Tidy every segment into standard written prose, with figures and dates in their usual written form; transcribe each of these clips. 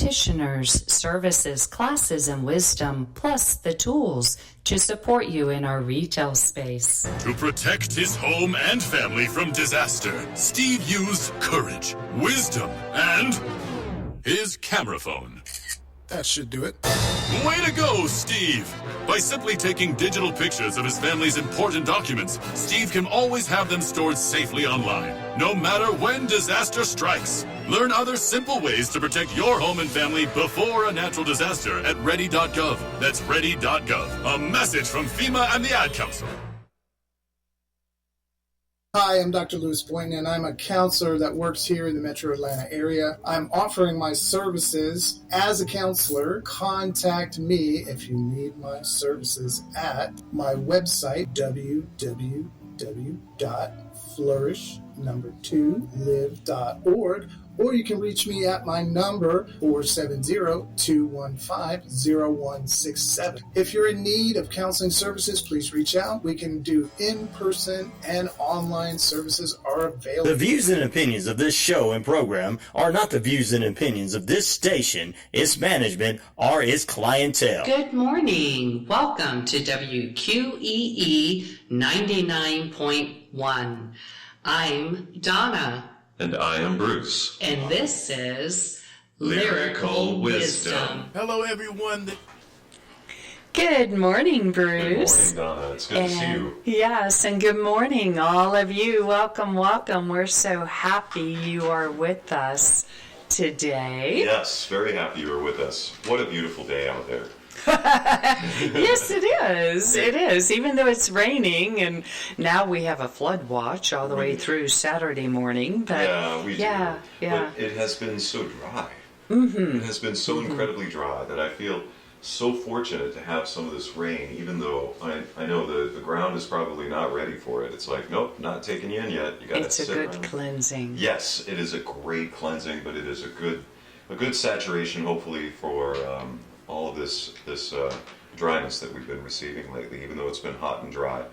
practitioners, services, classes, and wisdom, plus the tools to support you in our retail space. To protect his home and family from disaster, Steve used courage, wisdom, and his camera phone. That should do it. Way to go, Steve! By simply taking digital pictures of his family's important documents, Steve can always have them stored safely online, no matter when disaster strikes. Learn other simple ways to protect your home and family before a natural disaster at ready.gov. That's ready.gov. A message from FEMA and the Ad Council. Hi, I'm Dr. Lewis Boynton, and I'm a counselor that works here in the Metro Atlanta area. I'm offering my services as a counselor. Contact me if you need my services at my website, www.flourish2live.org, or you can reach me at my number, 470-215-0167. If you're in need of counseling services, please reach out. We can do in-person and online services are available. The views and opinions of this show and program are not the views and opinions of this station, its management, or its clientele. Good morning. Welcome to WQEE 99.1. I'm Donna. And I am Bruce. And this is Lyrical Wisdom. Hello, everyone. Good morning, Bruce. Good morning, Donna. It's good to see you. Yes, and good morning, all of you. Welcome, welcome. We're so happy you are with us today. Yes, very happy you are with us. What a beautiful day out there. Yes, it is. It is. Even though it's raining, and now we have a flood watch all the way through Saturday morning. But yeah, we do. Yeah. But it has been so dry. Mm-hmm. It has been so incredibly dry that I feel so fortunate to have some of this rain, even though I know the ground is probably not ready for it. It's like, nope, not taking you in yet. You got to sit around. It's a good cleansing. Yes, it is a great cleansing, but it is a good saturation, hopefully, for all of this dryness that we've been receiving lately, even though it's been hot and dry.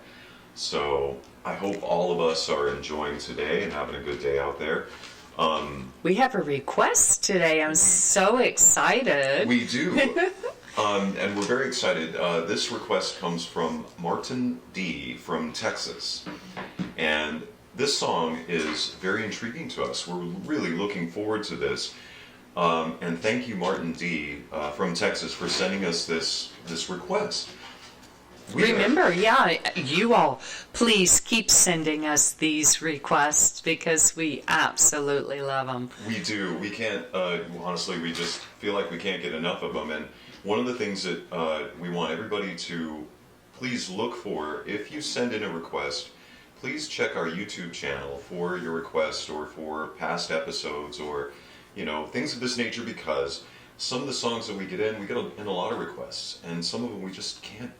So I hope all of us are enjoying today and having a good day out there. We have a request today. I'm so excited. We do. And we're very excited. This request comes from Martin D. from Texas. And this song is very intriguing to us. We're really looking forward to this. And thank you, Martin D. From Texas, for sending us this request. Remember, you all, please keep sending us these requests because we absolutely love them. We do. We can't, honestly, we just feel like we can't get enough of them. And one of the things that we want everybody to please look for, if you send in a request, please check our YouTube channel for your request or for past episodes or things of this nature, because some of the songs that we get in a lot of requests, and some of them we just can't.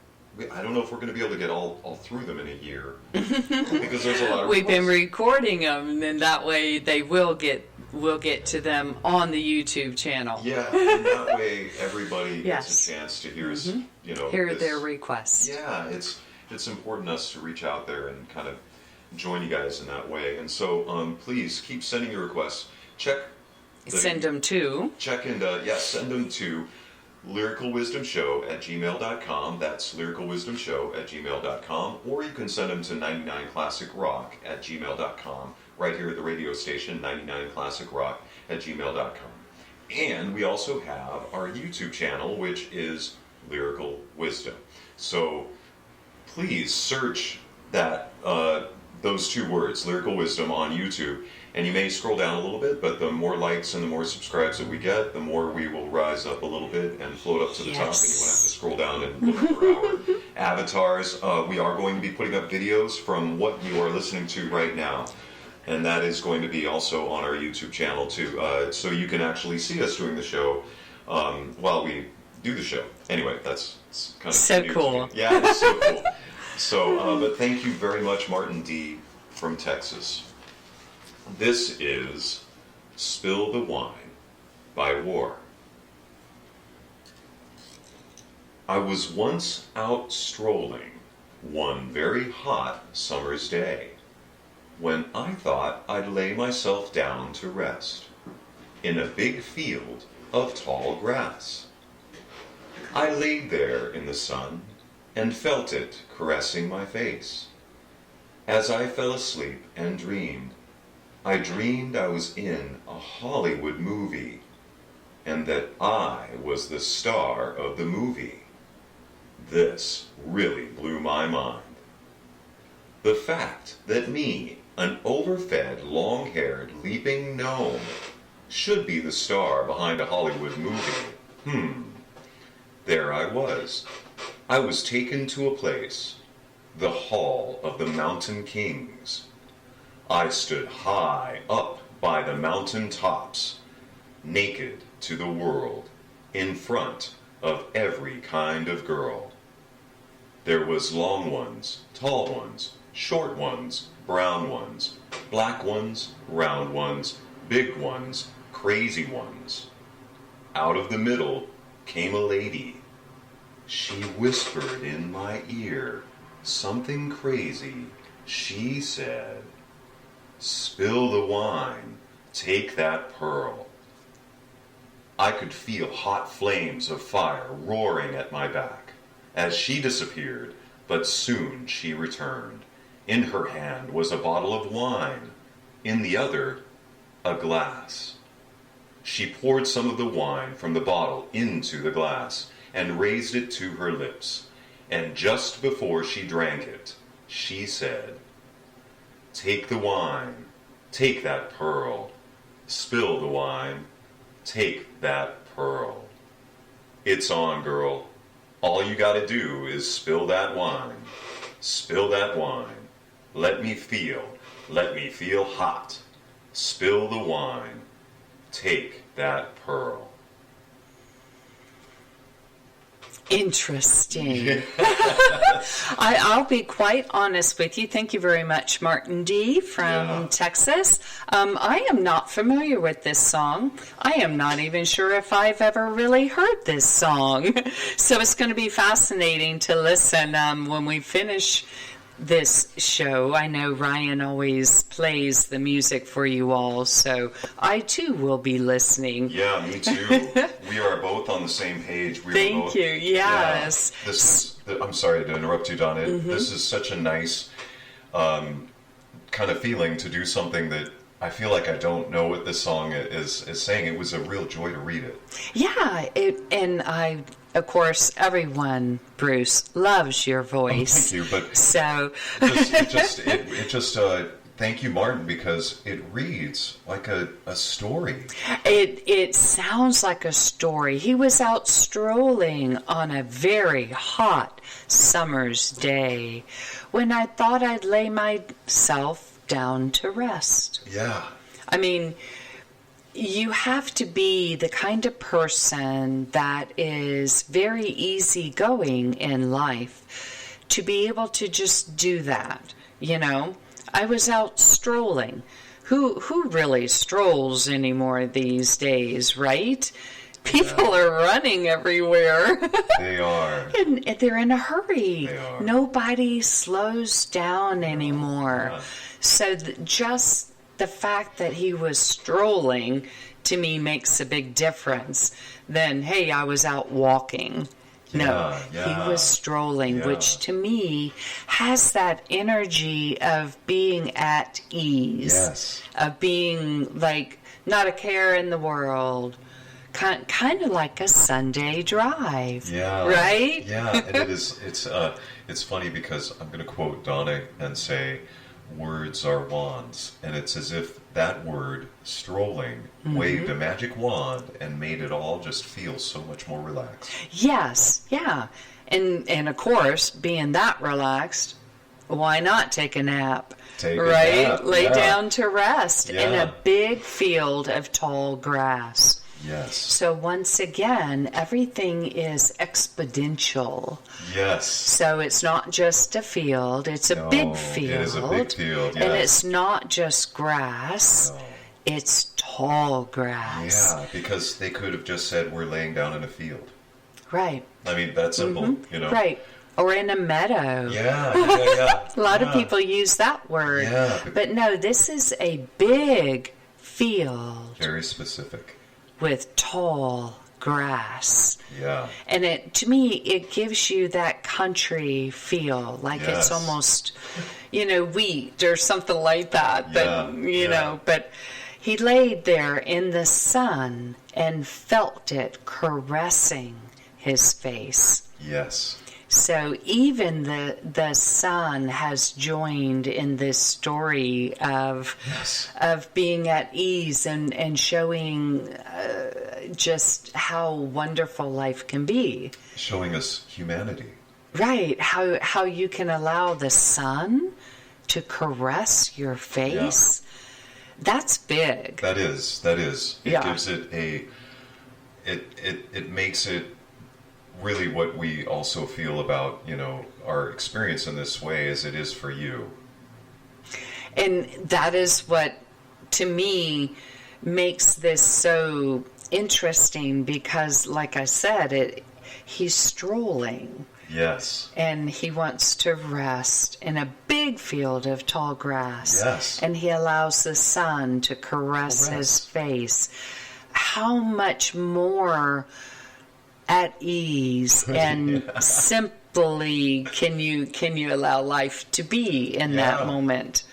I don't know if we're going to be able to get all through them in a year because there's a lot of. We've been recording them, and then that way we'll get to them on the YouTube channel. Yeah, and that way everybody gets a chance to hear hear their requests. Yeah, it's important us to reach out there and kind of join you guys in that way, and so please keep sending your requests. Send them to. Send them to lyricalwisdomshow@gmail.com. That's lyricalwisdomshow@gmail.com. Or you can send them to 99classicrock@gmail.com. Right here at the radio station, 99classicrock@gmail.com. And we also have our YouTube channel, which is Lyrical Wisdom. So please search that those two words, Lyrical Wisdom, on YouTube. And you may scroll down a little bit, but the more likes and the more subscribes that we get, the more we will rise up a little bit and float up to the top, and you won't have to scroll down and look for our avatars. We are going to be putting up videos from what you are listening to right now, and that is going to be also on our YouTube channel too, so you can actually see us doing the show while we do the show. Anyway, that's kind of so cool. Yeah, it's so cool. So, but thank you very much, Martin D. from Texas. This is Spill the Wine by War. I was once out strolling one very hot summer's day when I thought I'd lay myself down to rest in a big field of tall grass. I laid there in the sun and felt it caressing my face. As I fell asleep and dreamed, I dreamed I was in a Hollywood movie and that I was the star of the movie. This really blew my mind. The fact that me, an overfed, long-haired, leaping gnome, should be the star behind a Hollywood movie. There I was. I was taken to a place, the Hall of the Mountain Kings. I stood high up by the mountain tops, naked to the world, in front of every kind of girl. There was long ones, tall ones, short ones, brown ones, black ones, round ones, big ones, crazy ones. Out of the middle came a lady. She whispered in my ear something crazy. She said, "Spill the wine, take that pearl." I could feel hot flames of fire roaring at my back as she disappeared, but soon she returned. In her hand was a bottle of wine, in the other, a glass. She poured some of the wine from the bottle into the glass and raised it to her lips, and just before she drank it, she said, "Take the wine, take that pearl, spill the wine, take that pearl." It's on, girl. All you gotta do is spill that wine. Spill that wine. Let me feel hot. Spill the wine. Take that pearl. Interesting. I'll be quite honest with you. Thank you very much, Martin D. from Texas. I am not familiar with this song. I am not even sure if I've ever really heard this song. So it's going to be fascinating to listen when we finish this show. I know Ryan always plays the music for you all, so I too will be listening. Yeah, me too. We are both on the same page. Thank you. Yes. Yeah, I'm sorry to interrupt you, Donna. This is such a nice kind of feeling to do something that I feel like I don't know what this song is saying. It was a real joy to read it. Yeah, and I, of course, everyone, Bruce, loves your voice. Oh, thank you, but so it just thank you, Martin, because it reads like a story. It sounds like a story. He was out strolling on a very hot summer's day when I thought I'd lay myself down to rest. Yeah. I mean, you have to be the kind of person that is very easygoing in life to be able to just do that, you know? I was out strolling. Who really strolls anymore these days, right? People are running everywhere. They are. And they're in a hurry. They are. Nobody slows down anymore. Yeah. So just the fact that he was strolling, to me, makes a big difference than, hey, I was out walking. No, he was strolling, which to me has that energy of being at ease, of being like not a care in the world, kind of like a Sunday drive, right? Yeah, and it is. It's funny because I'm going to quote Donna and say, "Words are wands," and it's as if that word, strolling, waved a magic wand and made it all just feel so much more relaxed. Yes, yeah. And of course, being that relaxed, why not take a nap? Lay down to rest in a big field of tall grass. Yes. So once again, everything is exponential. Yes. So it's not just a field, it's a big field. It is a big field, yes. And it's not just grass, it's tall grass. Yeah, because they could have just said we're laying down in a field. Right. I mean, that's simple, you know. Right. Or in a meadow. Yeah. A lot of people use that word. Yeah. But no, this is a big field. Very specific. with tall grass. Yeah. And to me, it gives you that country feel, like it's almost, wheat or something like that. But, but he laid there in the sun and felt it caressing his face. Yes. So even the sun has joined in this story of being at ease and showing just how wonderful life can be. Showing us humanity. Right. How you can allow the sun to caress your face. Yeah. That's big. That is. It gives it it makes it really what we also feel about, our experience in this way as it is for you. And that is what, to me, makes this so interesting because, like I said, he's strolling. Yes. And he wants to rest in a big field of tall grass. Yes. And he allows the sun to caress his face. How much more at ease and simply can you allow life to be in that moment?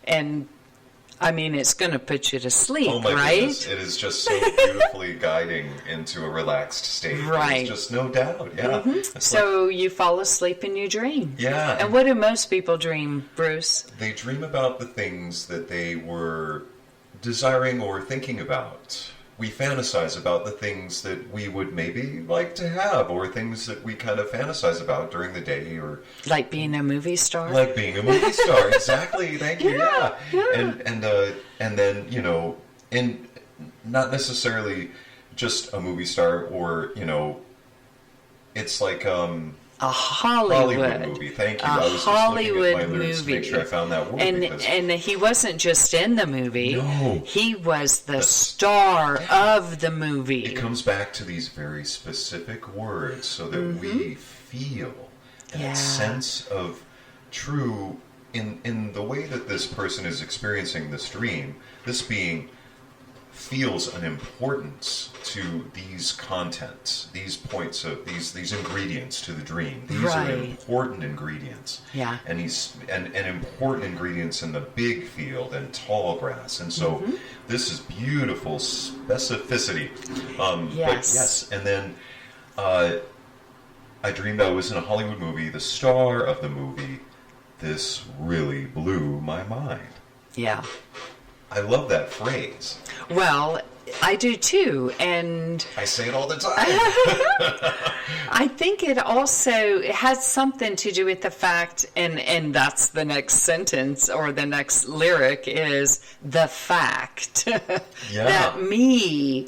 And I mean, it's going to put you to sleep, oh my right? Goodness. It is just so beautifully guiding into a relaxed state. Right. There's just no doubt. Yeah. Mm-hmm. So you fall asleep and you dream. Yeah. And what do most people dream, Bruce? They dream about the things that they were desiring or thinking about. We fantasize about the things that we would maybe like to have, or things that we kind of fantasize about during the day, or like being a movie star. Like being a movie star, exactly. Thank you. Yeah. And then and not necessarily just a movie star, or it's like a Hollywood movie. Thank you. A I was Hollywood just looking at my lyrics movie. to make sure I found that word. And he wasn't just in the movie. No. He was the star of the movie. It comes back to these very specific words so that we feel that sense of true in the way that this person is experiencing this dream. This being feels an importance to these contents, these points of these ingredients to the dream. These are important ingredients. Yeah. And and important ingredients in the big field and tall grass. And so this is beautiful specificity. But yes. And then I dreamed I was in a Hollywood movie, the star of the movie. This really blew my mind. Yeah. I love that phrase. Well, I do too, and I say it all the time. I think it has something to do with the fact, and that's the next sentence or the next lyric is the fact that me.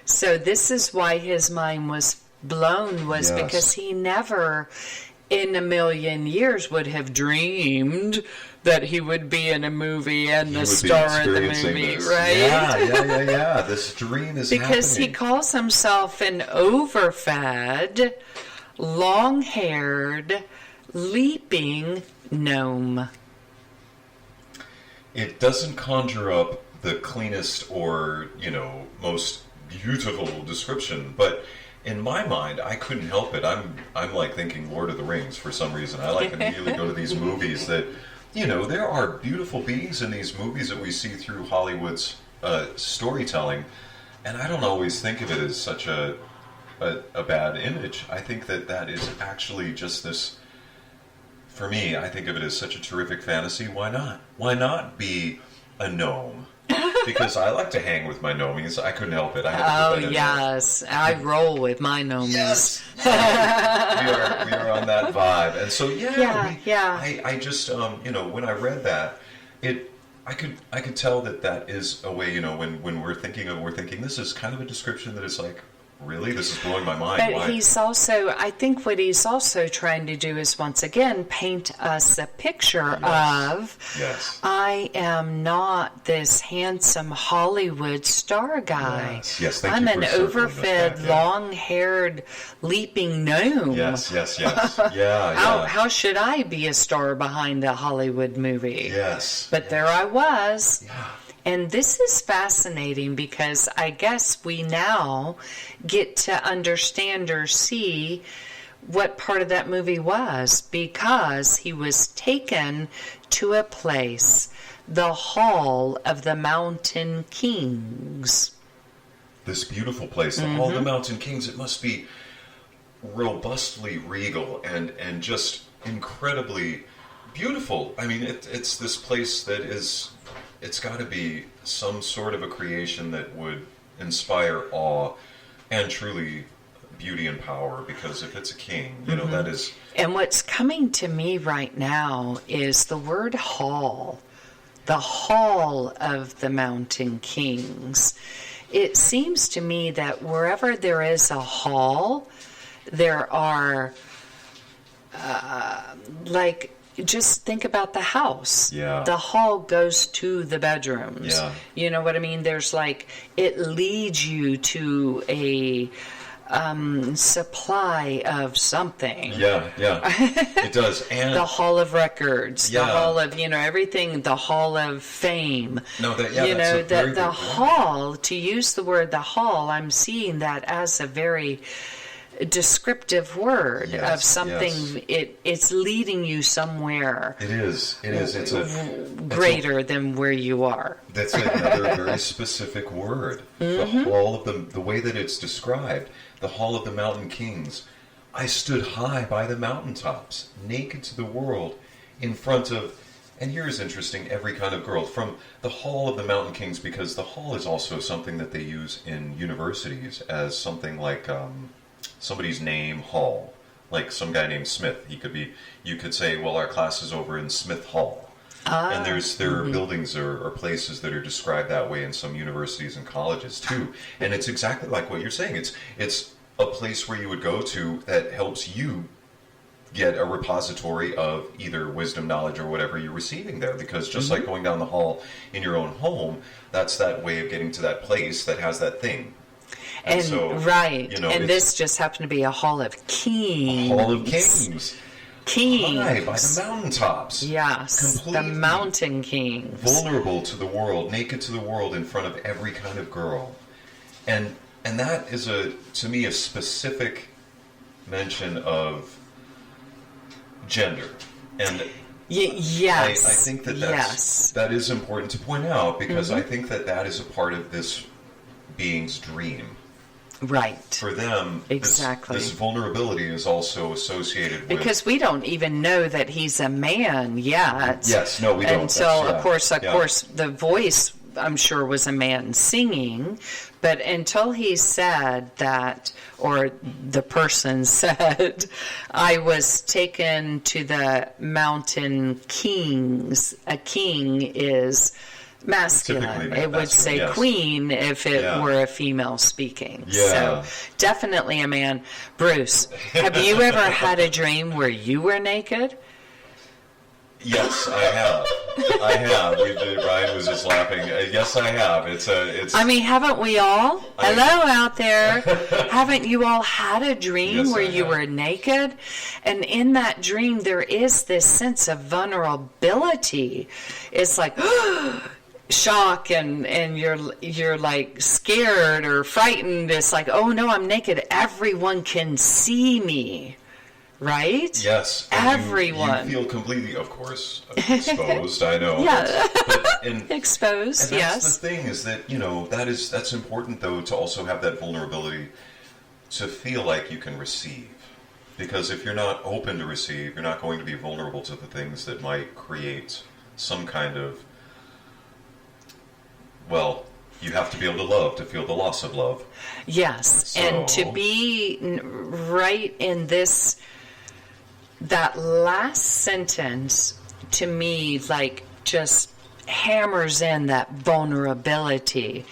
So this is why his mind was blown, because he never in a million years would have dreamed that he would be in a movie and the star of the movie, right? Yeah. This dream is because happening. He calls himself an overfed, long-haired, leaping gnome. It doesn't conjure up the cleanest or, most beautiful description, but in my mind, I couldn't help it. I'm like thinking Lord of the Rings for some reason. I like immediately go to these movies that, there are beautiful beings in these movies that we see through Hollywood's storytelling, and I don't always think of it as such a bad image. I think that is actually just this. For me, I think of it as such a terrific fantasy. Why not? Why not be a gnome? Because I like to hang with my gnomies. I couldn't help it. I had to put that in yes. I roll with my gnomies. Yes. we are on that vibe. And so, I just, when I read that, I could tell that is a way, when we're thinking this is kind of a description that is like, really? This is blowing my mind. But Why? he's also, I think what he's also trying to do is once again paint us a picture of, I am not this handsome Hollywood star guy. Yes, thank I'm you an for overfed, long-haired, leaping gnome. Yes. Yeah. How should I be a star behind a Hollywood movie? Yes. But there I was. Yeah. And this is fascinating because I guess we now get to understand or see what part of that movie was, because he was taken to a place, the Hall of the Mountain Kings. This beautiful place, the Hall of the Mountain Kings. It must be robustly regal and just incredibly beautiful. I mean, it's this place that is, it's got to be some sort of a creation that would inspire awe and truly beauty and power, because if it's a king, you know, that is... And what's coming to me right now is the word hall, the Hall of the Mountain Kings. It seems to me that wherever there is a hall, there are, just think about the house. Yeah. The hall goes to the bedrooms. Yeah. You know what I mean? There's it leads you to a supply of something. Yeah, it does. And the Hall of Records, Yeah. the Hall of, everything, the Hall of Fame. No, the very good hall, to use the word the hall, I'm seeing that as a very descriptive word of something. Yes. It's leading you somewhere. It is. It's greater than where you are. That's another very specific word. The hall of the way that it's described, the Hall of the Mountain Kings. I stood high by the mountaintops, naked to the world, in front of, and here's interesting, every kind of girl, from the Hall of the Mountain Kings, because the hall is also something that they use in universities as something like somebody's name hall, like some guy named Smith. You could say, well, our class is over in Smith Hall. And there are buildings or places that are described that way in some universities and colleges too. And it's exactly like what you're saying. It's a place where you would go to that helps you get a repository of either wisdom, knowledge, or whatever you're receiving there. Because just like going down the hall in your own home, that's that way of getting to that place that has that thing. And so, and this just happened to be a Hall of Kings. A Hall of Kings. High by the mountaintops. Yes, completely the Mountain Kings. Vulnerable to the world, naked to the world, in front of every kind of girl. And that is, to me, a specific mention of gender. And yes. I think that is important to point out, because I think that is a part of this being's dream. Right. For them, exactly. This vulnerability is also associated with... Because we don't even know that he's a man yet. Yes, no, we don't. Until, of course, the voice, I'm sure, was a man singing. But until he said that, or the person said, I was taken to the Mountain Kings. A king is... masculine. It would say queen if it were a female speaking. Yeah. So definitely a man. Bruce, have you ever had a dream where you were naked? Yes, I have. Ryan was just laughing. Yes, I have. It's. I mean, haven't we all? Hello out there. Haven't you all had a dream where you were naked? And in that dream, there is this sense of vulnerability. It's like... shock and you're like scared or frightened. It's like, oh no, I'm naked. Everyone can see me, right? Yes. Everyone. You feel completely, of course, exposed. I know. Yeah. And Exposed. that's the thing, is that that's important though, to also have that vulnerability to feel like you can receive. Because if you're not open to receive, you're not going to be vulnerable to the things that might create some kind of... Well, you have to be able to love to feel the loss of love. Yes, and to be right in that last sentence, to me, just hammers in that vulnerability.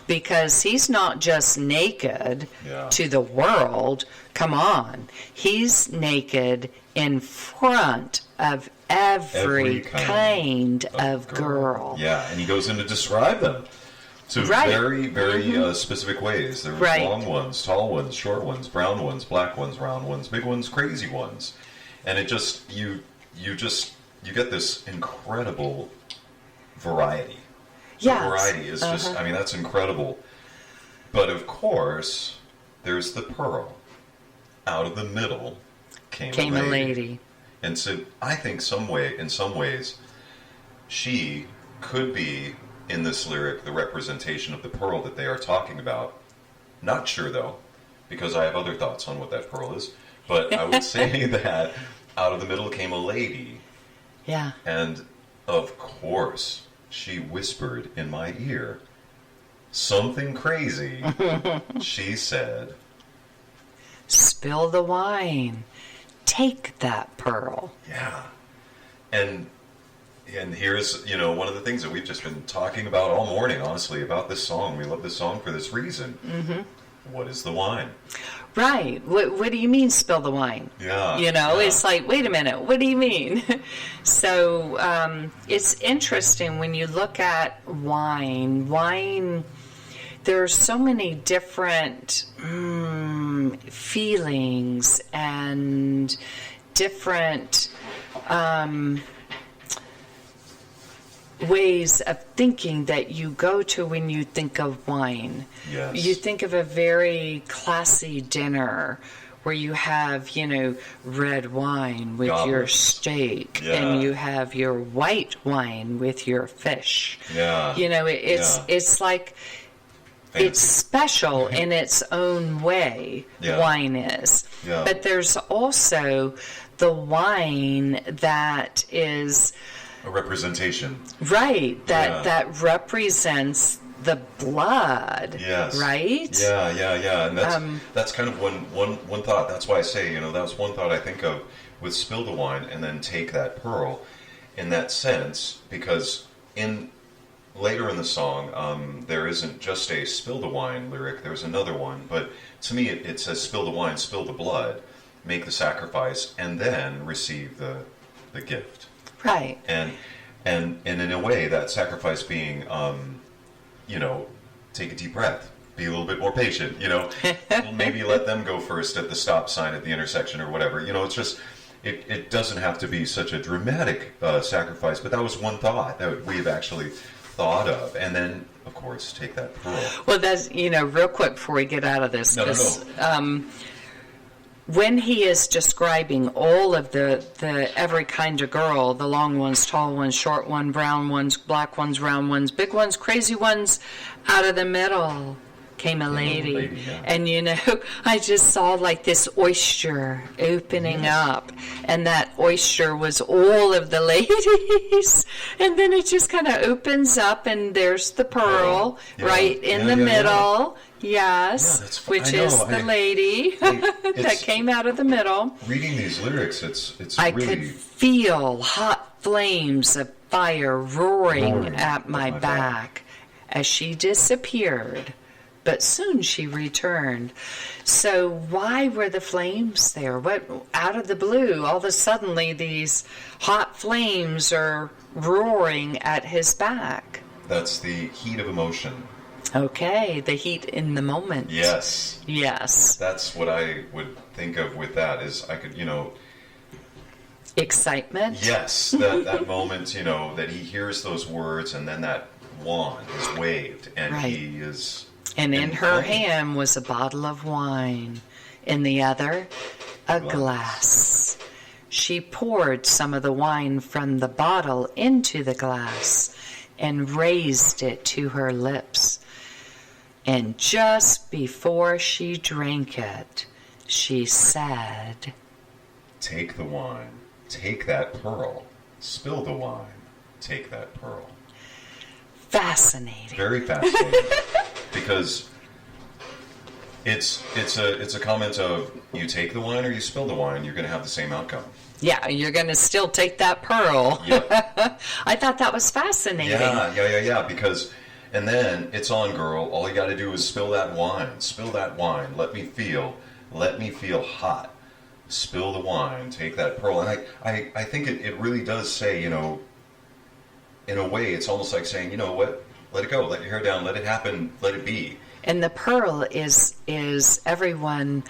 Because he's not just naked to the world. Come on. He's naked in front of every kind of girl. Yeah, and he goes in to describe them to very, very specific ways. There are long ones, tall ones, short ones, brown ones, black ones, round ones, big ones, crazy ones. And it just, you get this incredible variety. Yes. The variety is just, I mean, that's incredible. But of course, there's the pearl. Out of the middle came a lady. And so I think in some ways, she could be in this lyric the representation of the pearl that they are talking about. Not sure though, because I have other thoughts on what that pearl is. But I would say that out of the middle came a lady. Yeah. And of course, she whispered in my ear something crazy. She said, "Spill the wine. Take that pearl." Yeah. And here's, one of the things that we've just been talking about all morning, honestly, about this song. We love this song for this reason. Mm-hmm. What is the wine? Right. What do you mean, spill the wine? Yeah. It's like, wait a minute, what do you mean? So it's interesting when you look at wine. Wine, there are so many different feelings and different ways of thinking that you go to when you think of wine. Yes. You think of a very classy dinner where you have, red wine with your steak, and you have your white wine with your fish. Yeah. It's like it's special in its own way. Wine is. Yeah. But there's also the wine that is a representation. Right, that represents the blood. Yes. Right? Yeah. And that's kind of one thought. That's why I say, that's one thought I think of with spill the wine and then take that pearl in that sense, because later in the song, there isn't just a spill the wine lyric, there's another one, but to me it says spill the wine, spill the blood, make the sacrifice, and then receive the gift. Right. And in a way, that sacrifice being, take a deep breath, be a little bit more patient, maybe let them go first at the stop sign at the intersection or whatever. It's just, it doesn't have to be such a dramatic sacrifice, but that was one thought that we've actually thought of. And then, of course, take that pearl. Well, that's, real quick before we get out of this. No. When he is describing all of the every kind of girl, the long ones, tall ones, short ones, brown ones, black ones, round ones, big ones, crazy ones, out of the middle came a lady. Yeah. And I just saw like this oyster opening up, and that oyster was all of the ladies. And then it just kind of opens up, and there's the pearl right in the middle. Yes, which is the lady that came out of the middle. Reading these lyrics, it's I really... could feel hot flames of fire roaring at my back as she disappeared, but soon she returned. So why were the flames there? What, out of the blue, all of a sudden these hot flames are roaring at his back? That's the heat of emotion. Okay, the heat in the moment. Yes. Yes. That's what I would think of with that, is I could, excitement? Yes, that moment, that he hears those words, and then that wand is waved, and he is... And in her hand was a bottle of wine, in the other, a glass. She poured some of the wine from the bottle into the glass and raised it to her lips. And just before she drank it, she said, "Take the wine, take that pearl, spill the wine, take that pearl." Fascinating. Very fascinating. Because it's a comment of, you take the wine or you spill the wine, you're going to have the same outcome. Yeah, you're going to still take that pearl. Yep. I thought that was fascinating. Yeah, because... And then, it's on, girl. All you got to do is spill that wine. Spill that wine. Let me feel hot. Spill the wine. Take that pearl. And I think it really does say, in a way, it's almost like saying, you know what? Let it go. Let your hair down. Let it happen. Let it be. And the pearl is everyone...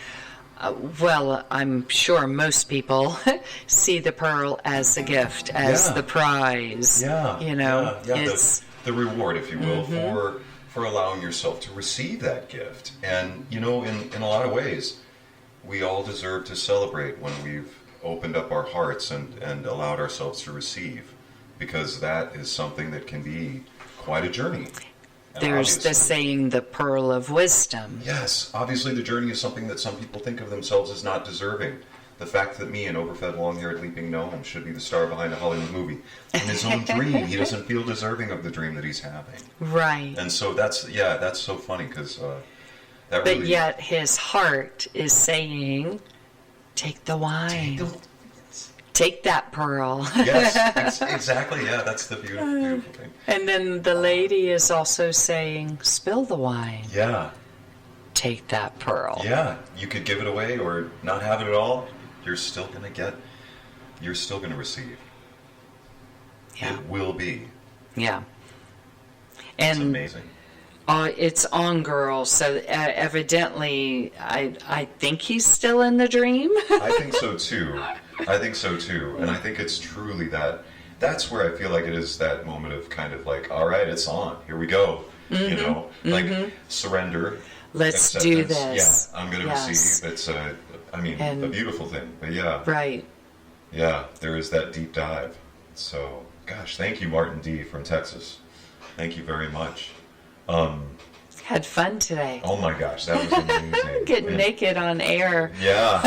well, I'm sure most people see the pearl as a gift, as the prize. Yeah. It's the reward, if you will, for allowing yourself to receive that gift. And, in a lot of ways, we all deserve to celebrate when we've opened up our hearts and allowed ourselves to receive, because that is something that can be quite a journey. And there's the saying, the pearl of wisdom. Yes, obviously the journey is something that some people think of themselves as not deserving. The fact that me, an overfed, long-haired, leaping gnome, should be the star behind a Hollywood movie. In his own dream, he doesn't feel deserving of the dream that he's having. Right. And so that's so funny, because that But really... yet his heart is saying, take the wine. Take that pearl. Yes, exactly. Yeah, that's the beautiful thing. And then the lady is also saying, spill the wine. Yeah. Take that pearl. Yeah, you could give it away or not have it at all. You're still going to receive. Yeah. It will be. Yeah. It's And amazing. it's on girl, so evidently I think he's still in the dream. I think so too. And I think it's truly that's where I feel like it is that moment of kind of like, all right, it's on. Here we go. Like surrender. Let's acceptance. do this. Yeah, I'm going to receive. It's a beautiful thing. But yeah. Right. Yeah, there is that deep dive. So, gosh, thank you, Martin D. from Texas. Thank you very much. Had fun today. Oh my gosh, that was amazing. Getting naked on air. Yeah.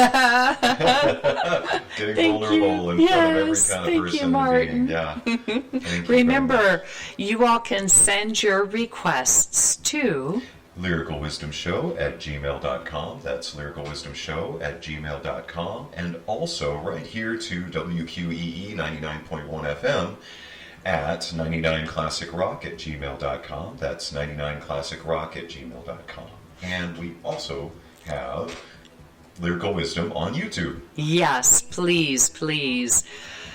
Getting vulnerable in front of every kind of person. You, Martin. Yeah. Thank you Remember, you all can send your requests to lyricalwisdomshow@gmail.com. That's lyricalwisdomshow@gmail.com. And also right here to WQEE 99.1 FM at 99classicrock@gmail.com. That's 99classicrock@gmail.com. And we also have Lyrical Wisdom on YouTube. Yes, please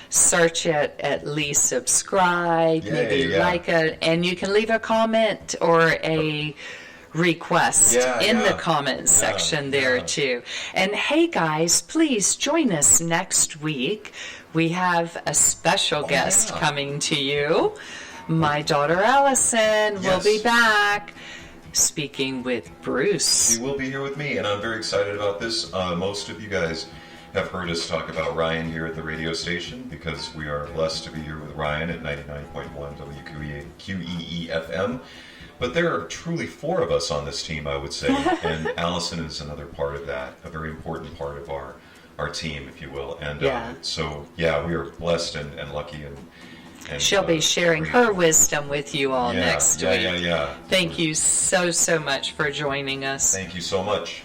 search it, at least subscribe, like it, and you can leave a comment or a request in the comment section there too. And hey guys, please join us next week. We have a special guest coming to you. My daughter Allison will be back speaking with Bruce. She will be here with me, and I'm very excited about this. Most of you guys have heard us talk about Ryan here at the radio station, because we are blessed to be here with Ryan at 99.1 WQEE FM. But there are truly 4 of us on this team, I would say, and Allison is another part of that, a very important part of our team, if you will. And we are blessed and lucky, and she'll be sharing her wisdom with you all next week. Yeah. Thank you so much for joining us. Thank you so much.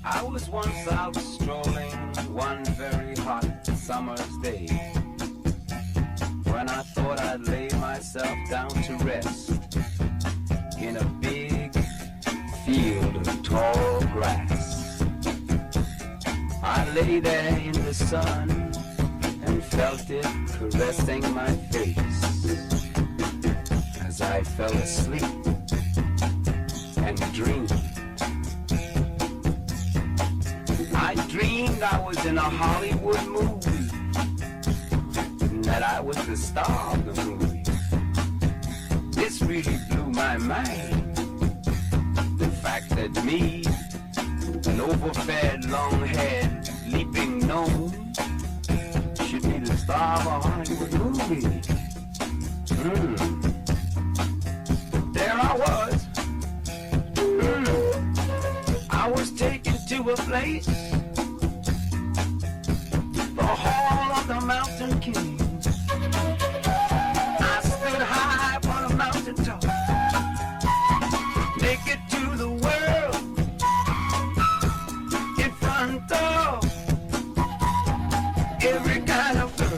I was once out strolling one very hot summer's day, when I thought I'd lay myself down to rest in a big field of tall grass. I lay there in the sun and felt it caressing my face as I fell asleep and dreamed. I dreamed I was in a Hollywood movie, and that I was the star of the movie. This really blew my mind. The fact that me, an overfed, long-haired, leaping gnome, should be the star of a Hollywood movie. There I was. I was taken to a place, the Hall of the Mountain King. I stood high upon a mountain top, naked to the world, in front of every kind of girl.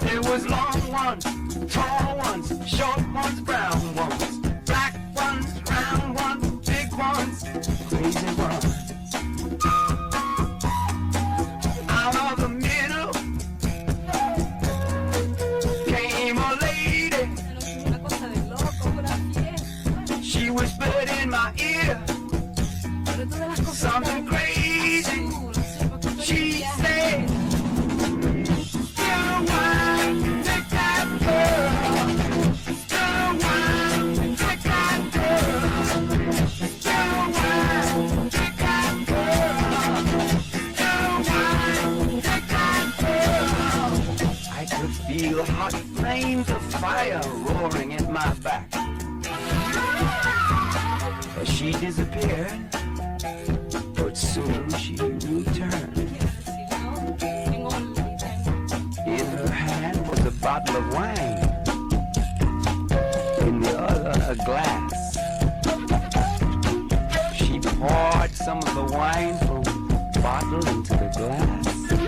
There was long ones, tall ones, short ones, brown ones, black ones, round ones, big ones, crazy ones. Out of the middle came a lady. She whispered in my ear, feel hot flames of fire roaring at my back. As she disappeared, but soon she returned. In her hand was a bottle of wine, in the other a glass. She poured some of the wine from the bottle into the glass.